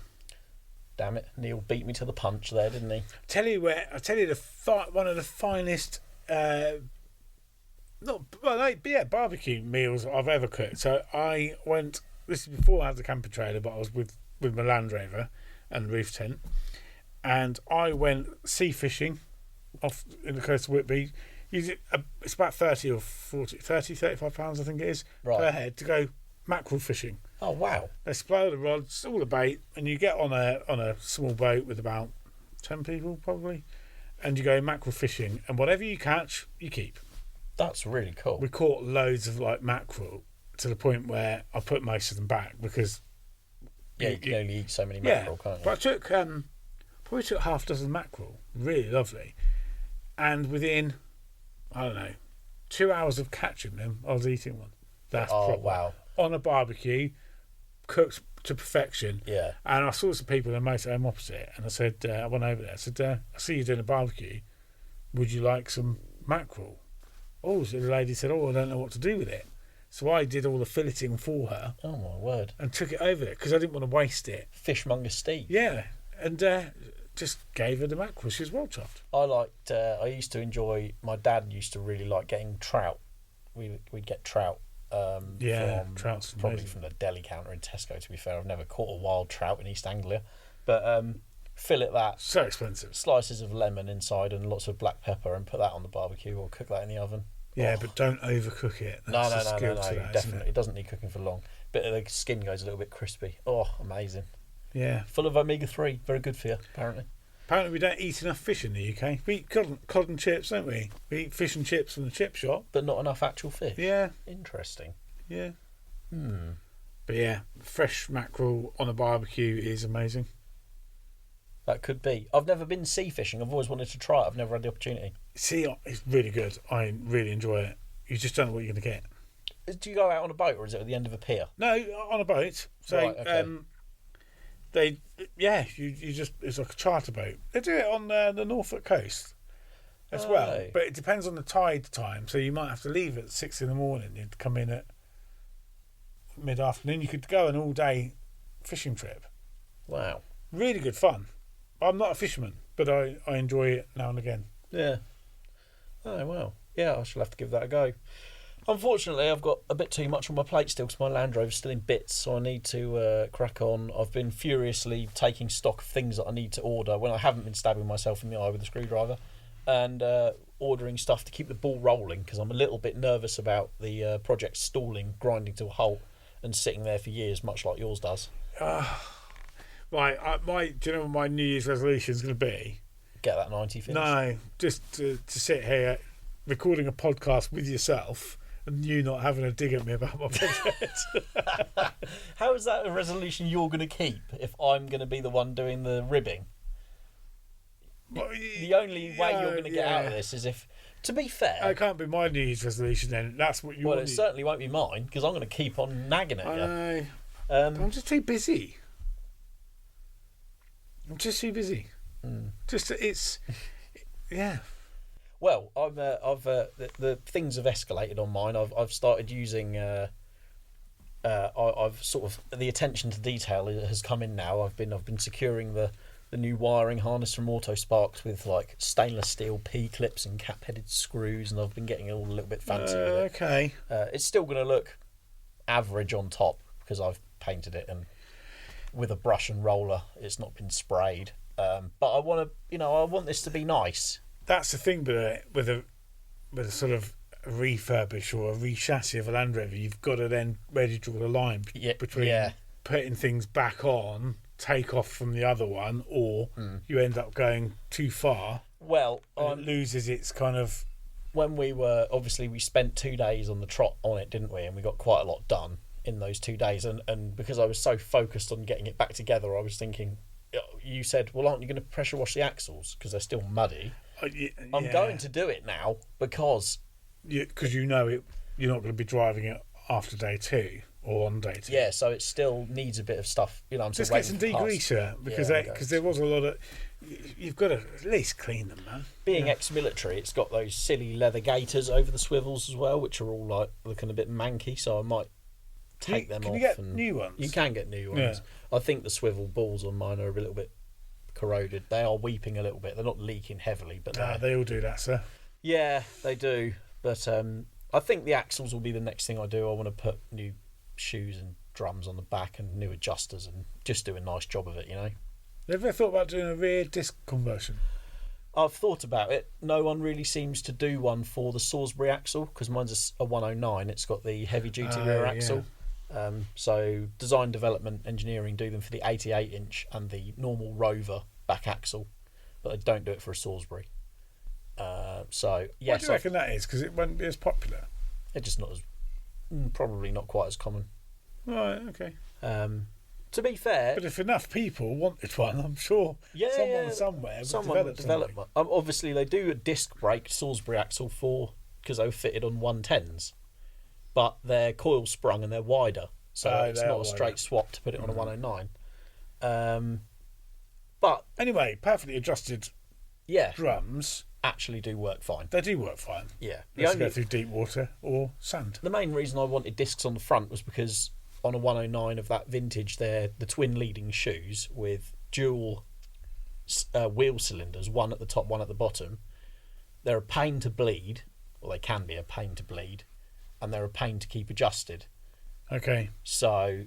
Damn it, Neil beat me to the punch there, didn't he? I tell you one of the finest, barbecue meals I've ever cooked. So I went. This is before I had the camper trailer, but I was with my Land Rover and roof tent, and I went sea fishing off in the coast of Whitby. It's about 35 pounds, I think it is, per head to go mackerel fishing. Oh wow! They supply the rods, all the bait, and you get on a small boat with about 10 people probably, and you go mackerel fishing, and whatever you catch, you keep. That's really cool. We caught loads of like mackerel to the point where I put most of them back because you can only eat so many mackerel, can't you? But I took probably took half a dozen mackerel, really lovely, and within 2 hours of catching them, I was eating one. That's proper. Wow! On a barbecue, cooked to perfection. Yeah. And I saw some people in the motorhome opposite, and I said, I went over there. I said, I see you doing a barbecue. Would you like some mackerel? Oh, so the lady said, I don't know what to do with it. So I did all the filleting for her. Oh my word! And took it over there because I didn't want to waste it. Fishmonger Steve. Yeah, and just gave her the mackerel. She was well chuffed. I used to enjoy. My dad used to really like getting trout. We'd get trout. Trout's probably amazing. from the deli counter in Tesco. To be fair, I've never caught a wild trout in East Anglia, but fillet that, So expensive. slices of lemon inside, and lots of black pepper, and put that on the barbecue or cook that in the oven. Yeah, but don't overcook it. No, That's the skill to that, isn't definitely. It doesn't need cooking for long. But the skin goes a little bit crispy. Oh, amazing. Yeah. Full of omega-3. Very good for you, apparently. Apparently we don't eat enough fish in the UK. We eat cod and chips, don't we? We eat fish and chips from the chip shop. But not enough actual fish. Yeah. Interesting. Yeah. Hmm. But yeah, fresh mackerel on a barbecue is amazing. That could be. I've never been sea fishing. I've always wanted to try it. I've never had the opportunity. See, it's really good. I really enjoy it. You just don't know what you're going to get. Do you go out on a boat, or is it at the end of a pier? No, on a boat. So, Right, okay. you just, it's like a charter boat. They do it on the Norfolk coast as well. Aye. But it depends on the tide time. So you might have to leave at 6 in the morning. You'd come in at mid-afternoon. You could go an all-day fishing trip. Wow. Really good fun. I'm not a fisherman, but I enjoy it now and again. Yeah. Oh, wow. Yeah, I shall have to give that a go. Unfortunately, I've got a bit too much on my plate still because my Land Rover's still in bits, so I need to crack on. I've been furiously taking stock of things that I need to order when I haven't been stabbing myself in the eye with a screwdriver, and ordering stuff to keep the ball rolling because I'm a little bit nervous about the project stalling, grinding to a halt, and sitting there for years, much like yours does. Right, do you know what my New Year's resolution is going to be? Get that 90 finished. No, just to sit here recording a podcast with yourself and you not having a dig at me about my project. How is that a resolution you're going to keep if I'm going to be the one doing the ribbing? The only way you're going to get out of this is if, to be fair... It can't be my New Year's resolution then. That's what you Well, want. it certainly won't be mine because I'm going to keep on nagging at I you. know. I'm just too busy. Just yeah. Well, the things have escalated on mine. I've started using. I've sort of the attention to detail has come in now. I've been securing the new wiring harness from Autosparks with like stainless steel P clips and cap headed screws, and I've been getting it all a little bit fancy with it. Okay. It's still going to look average on top because I've painted it and with a brush and roller. It's not been sprayed. But I want to, I want this to be nice. That's the thing with a sort of refurbish or a re-chassis of a Land Rover. You've got to then ready draw the line between putting things back on, take off from the other one, or you end up going too far. Well, and it loses its kind of. When we spent 2 days on the trot on it, didn't we? And we got quite a lot done in those 2 days. And because I was so focused on getting it back together, I was thinking, you said, well, aren't you going to pressure wash the axles because they're still muddy? I'm going to do it now because you know it. You're not going to be driving it after day 2 or on day 2. Yeah, so it still needs a bit of stuff. I'm just get some degreaser because there was a lot of. You've got to at least clean them, man. Being ex-military, it's got those silly leather gaiters over the swivels as well, which are all like looking a bit manky. So I might take them off. Can you get new ones? You can get new ones. Yeah. I think the swivel balls on mine are a little bit corroded. They are weeping a little bit. They're not leaking heavily, but they all do that, sir. Yeah, they do. But I think the axles will be the next thing I do. I want to put new shoes and drums on the back and new adjusters and just do a nice job of it, Have you ever thought about doing a rear disc conversion? I've thought about it. No one really seems to do one for the Salisbury axle because mine's a 109. It's got the heavy-duty rear axle. So design, development, engineering do them for the 88-inch and the normal Rover back axle, but they don't do it for a Salisbury. So yes, why do you reckon that is? Because it won't be as popular. It's just not as, probably not quite as common. Right. Okay. To be fair, but if enough people wanted one, I'm sure someone would develop one. Obviously, they do a disc brake Salisbury axle because they were fitted on 110s, but they're coil sprung and they're wider, so it's not a straight swap to put it on a 109. But anyway, perfectly adjusted drums actually do work fine. They do work fine. Yeah, go through deep water or sand. The main reason I wanted discs on the front was because on a 109 of that vintage, they're the twin leading shoes with dual wheel cylinders, one at the top, one at the bottom. They're a pain to bleed, or they can be a pain to bleed, and they're a pain to keep adjusted. Okay. So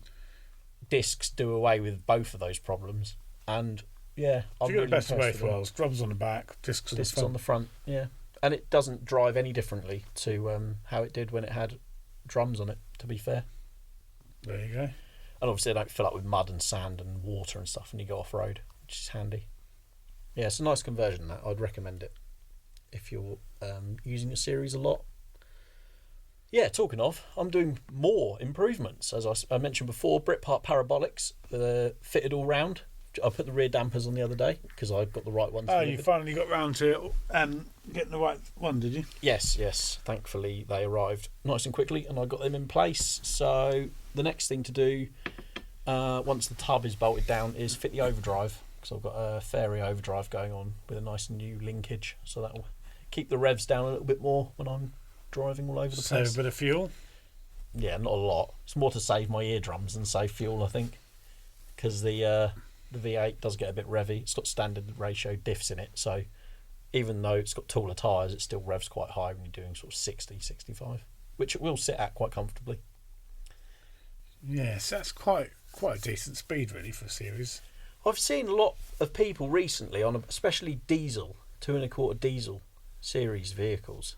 discs do away with both of those problems, and yeah, So I'm you got really the best of impressed both with them. worlds. Drums on the back, discs On the front, yeah, and it doesn't drive any differently to how it did when it had drums on it. To be fair, There you go. and obviously they don't fill up with mud and sand and water and stuff when you go off road, which is handy. Yeah, it's a nice conversion. That I'd recommend it if you're using the series a lot. Yeah, talking of, I'm doing more improvements. As I mentioned before, Britpart Parabolics, fitted all round. I put the rear dampers on the other day because I got the right ones. Oh, you delivered. finally got round to getting the right one, did you? Yes. Thankfully, they arrived nice and quickly, and I got them in place. So the next thing to do, once the tub is bolted down, is fit the overdrive, because I've got a fairy overdrive going on with a nice new linkage. So that will keep the revs down a little bit more when I'm driving all over the place. Save a bit of fuel. Yeah, not a lot. It's more to save my eardrums than save fuel, I think, because the V8 does get a bit revvy. It's got standard ratio diffs in it, so even though it's got taller tyres, it still revs quite high when you're doing sort of 60, 65, which it will sit at quite comfortably. Yes, that's quite a decent speed really for a series. I've seen a lot of people recently on especially diesel, 2.25 diesel series vehicles,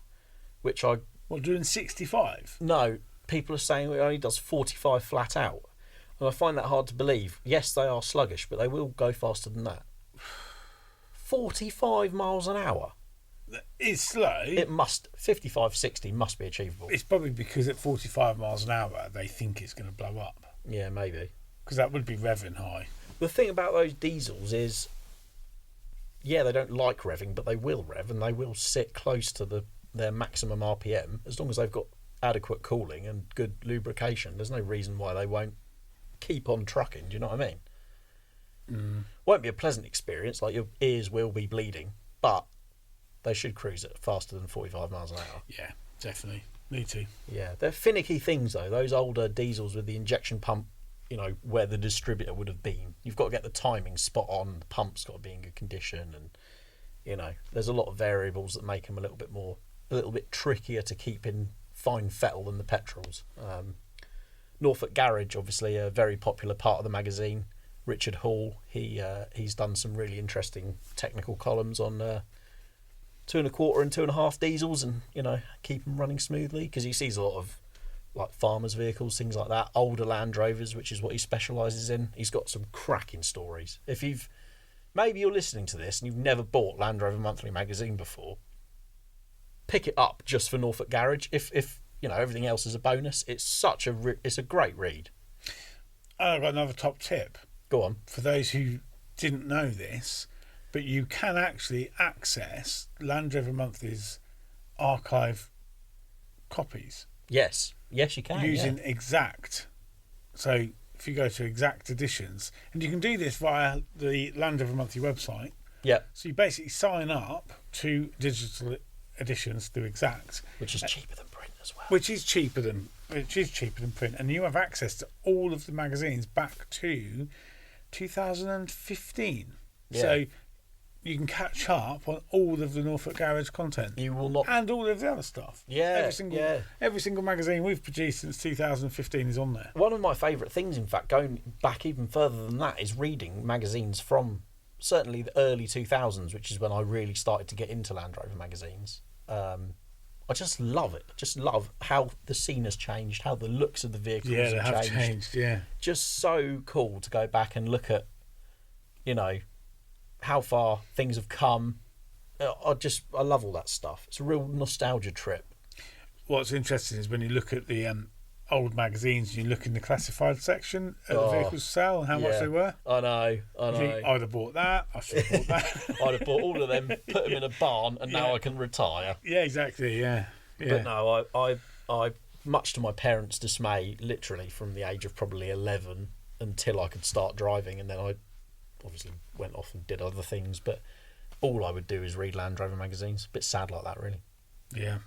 which I What, doing 65? know people are saying it only does 45 flat out. And I find that hard to believe. Yes, they are sluggish, but they will go faster than that. 45 miles an hour. It's slow. 55, 60 must be achievable. It's probably because at 45 miles an hour they think it's going to blow up. Yeah, maybe. Because that would be revving high. The thing about those diesels is, yeah, they don't like revving, but they will rev, and they will sit close to their maximum RPM as long as they've got adequate cooling and good lubrication. There's no reason why they won't keep on trucking. Do you know what I mean? Won't be a pleasant experience, like your ears will be bleeding, but they should cruise at faster than 45 miles an hour. Yeah, definitely. Need to. Yeah, they're finicky things though. Those older diesels with the injection pump, where the distributor would have been, you've got to get the timing spot on. The pump's got to be in good condition, and there's a lot of variables that make them a little bit trickier to keep in fine fettle than the petrols. Norfolk Garage, obviously a very popular part of the magazine. Richard Hall, he's done some really interesting technical columns on 2.25 and 2.5 diesels, and keep them running smoothly, because he sees a lot of like farmers' vehicles, things like that, older Land Rovers, which is what he specialises in. He's got some cracking stories. If maybe you're listening to this and you've never bought Land Rover Monthly magazine before, pick it up just for Norfolk Garage. If everything else is a bonus, it's a great read. I've got another top tip. Go on. For those who didn't know this, but you can actually access Land Rover Monthly's archive copies. Yes, you can. Using Exact. So if you go to Exact Editions, and you can do this via the Land Rover Monthly website. Yeah. So you basically sign up to digital editions through Exact, which is cheaper than print as well. Which is cheaper than print, and you have access to all of the magazines back to 2015. Yeah. So you can catch up on all of the Norfolk Garage content. You will not, and all of the other stuff. Yeah, every single magazine we've produced since 2015 is on there. One of my favourite things, in fact, going back even further than that, is reading magazines from certainly the early 2000s, which is when I really started to get into Land Rover magazines. I just love it. Just love how the scene has changed, how the looks of the vehicles have changed. Yeah. Just so cool to go back and look at, how far things have come. I love all that stuff. It's a real nostalgia trip. What's interesting is when you look at the old magazines, you look in the classified section at the vehicles sale and how much they were. I know. You think, I'd have bought that. I should have bought that. I'd have bought all of them, put them in a barn, and now I can retire. Yeah, exactly. Yeah. But no, I much to my parents' dismay, literally from the age of probably 11 until I could start driving, and then I obviously went off and did other things, but all I would do is read Land Rover magazines. A bit sad like that, really. Yeah.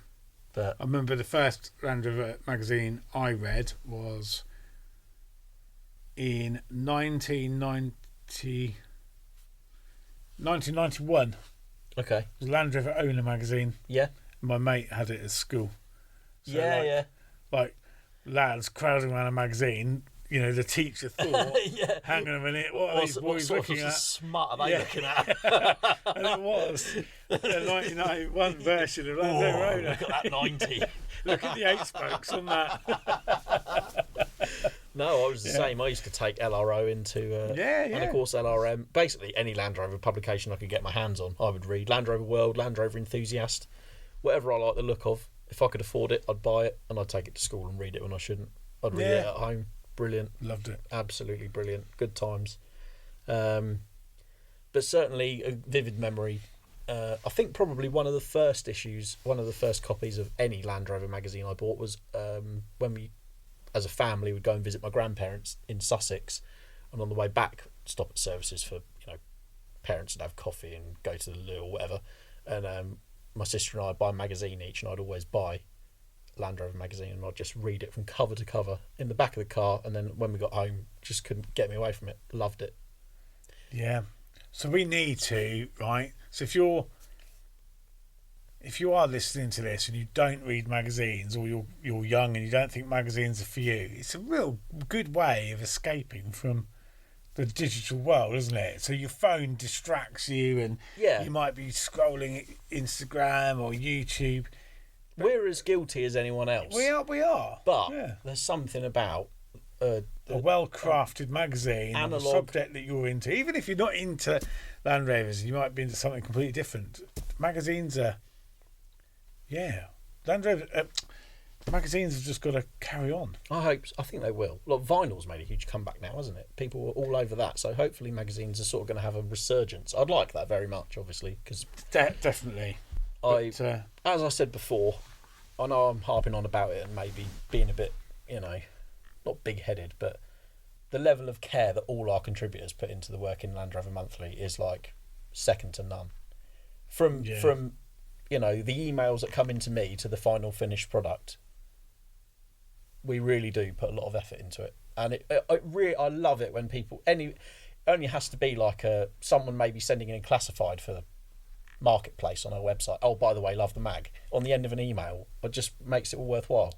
But I remember the first Land Rover magazine I read was in 1990. 1991. Okay. It was Land Rover Owner magazine. Yeah. My mate had it at school. So like lads crowding around a magazine. You know, the teacher thought, hang on a minute, what are these boys looking at? Smut are they looking at? And it was the 1991 version of Land Rover Owner. Look at that 90. Look at the 8-spokes on that. No, I was the same. I used to take LRO into, and of course LRM. Basically, any Land Rover publication I could get my hands on, I would read. Land Rover World, Land Rover Enthusiast, whatever I like the look of. If I could afford it, I'd buy it, and I'd take it to school and read it when I shouldn't. I'd read it at home. Brilliant. Loved it. Absolutely brilliant. Good times. But certainly a vivid memory. I think probably one of the first copies of any Land Rover magazine I bought was when we, as a family, would go and visit my grandparents in Sussex, and on the way back, stop at services for, parents would have coffee and go to the loo or whatever, and my sister and I would buy a magazine each, and I'd always buy Land Rover magazine, and I'd just read it from cover to cover in the back of the car, and then when we got home, just couldn't get me away from it. Loved it. Yeah. So we need to, right? So if you are listening to this and you don't read magazines, or you're young and you don't think magazines are for you, it's a real good way of escaping from the digital world, isn't it? So your phone distracts you, and you might be scrolling Instagram or YouTube. We're as guilty as anyone else. We are. But there's something about a well-crafted magazine on a subject that you're into. Even if you're not into Land Rovers, you might be into something completely different. Magazines are... Land Rover... magazines have just got to carry on. I think they will. Look, vinyl's made a huge comeback now, hasn't it? People are all over that. So hopefully magazines are sort of going to have a resurgence. I'd like that very much, obviously, because... Definitely. As I said before, I know I'm harping on about it and maybe being a bit, not big-headed, but the level of care that all our contributors put into the work in Land Rover Monthly is like second to none. From the emails that come into me to the final finished product, we really do put a lot of effort into it, and I love it when people only has to be like someone maybe sending in classified for the marketplace on our website. Oh, by the way, love the mag on the end of an email. It just makes it all worthwhile.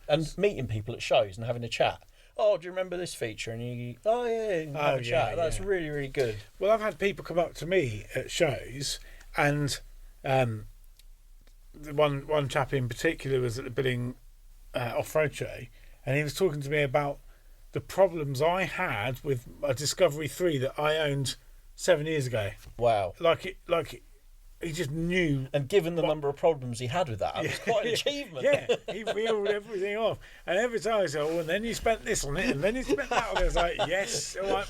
And meeting people at shows and having a chat. Oh, do you remember this feature? And you have a chat. That's really, really good. Well, I've had people come up to me at shows, and the one chap in particular was at the Billing off-road show, and he was talking to me about the problems I had with a Discovery 3 that I owned 7 years ago. Wow. He just knew. And given the number of problems he had with that, it was quite an achievement. He reeled everything off. And every time I said, and then you spent this on it, and then you spent that on it. I was like, yes, all right,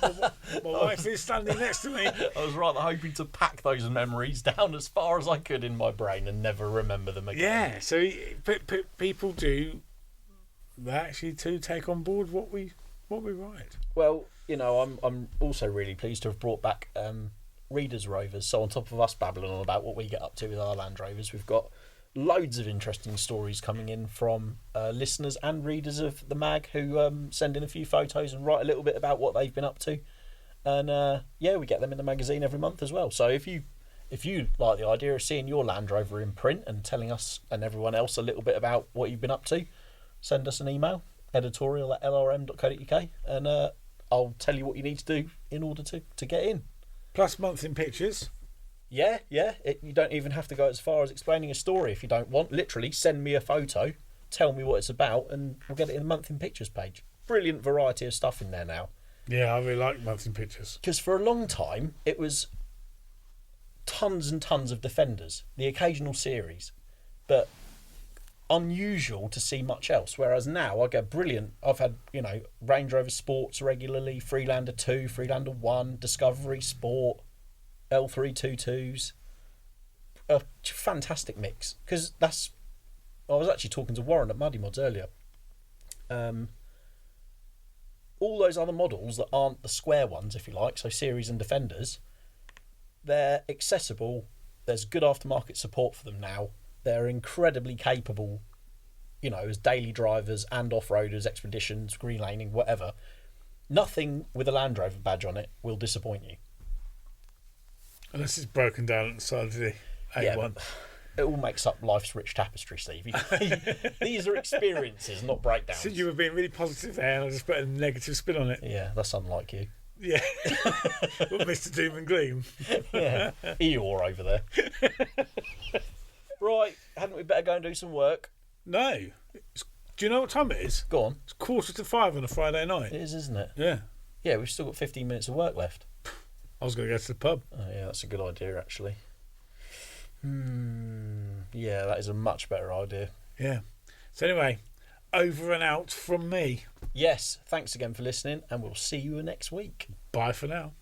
my wife is standing next to me. I was rather hoping to pack those memories down as far as I could in my brain and never remember them again. Yeah, so people do actually to take on board what we write. Well, I'm also really pleased to have brought back Readers Rovers. So on top of us babbling on about what we get up to with our Land Rovers, we've got loads of interesting stories coming in from listeners and readers of the mag who send in a few photos and write a little bit about what they've been up to. And we get them in the magazine every month as well. So if you like the idea of seeing your Land Rover in print and telling us and everyone else a little bit about what you've been up to, send us an email, editorial@lrm.co.uk, and I'll tell you what you need to do in order to get in. Plus month in pictures. Yeah. You don't even have to go as far as explaining a story if you don't want. Literally, send me a photo, tell me what it's about, and we'll get it in the month in pictures page. Brilliant variety of stuff in there now. Yeah, I really like month in pictures. Because for a long time, it was tons and tons of Defenders, the occasional series, but unusual to see much else. Whereas now I get brilliant. I've had Range Rover Sports regularly, Freelander 2, Freelander 1, Discovery Sport, L322s. A fantastic mix, because I was actually talking to Warren at Muddy Mods earlier. All those other models that aren't the square ones, if you like, so series and Defenders, they're accessible. There's good aftermarket support for them now. They're incredibly capable, as daily drivers and off-roaders, expeditions, green laning, whatever. Nothing with a Land Rover badge on it will disappoint you. Unless it's broken down at the side of the A1. Yeah, but it all makes up life's rich tapestry, Steve. These are experiences, not breakdowns. So you were being really positive there, and I just put a negative spin on it. Yeah, that's unlike you. Yeah. Well, Mr. Doom and Gloom. Yeah, Eeyore over there. Right, hadn't we better go and do some work? No. Do you know what time it is? Go on. It's 4:45 on a Friday night. It is, isn't it? Yeah. Yeah, we've still got 15 minutes of work left. I was going to go to the pub. Oh, yeah, that's a good idea, actually. Yeah, that is a much better idea. Yeah. So anyway, over and out from me. Yes, thanks again for listening, and we'll see you next week. Bye for now.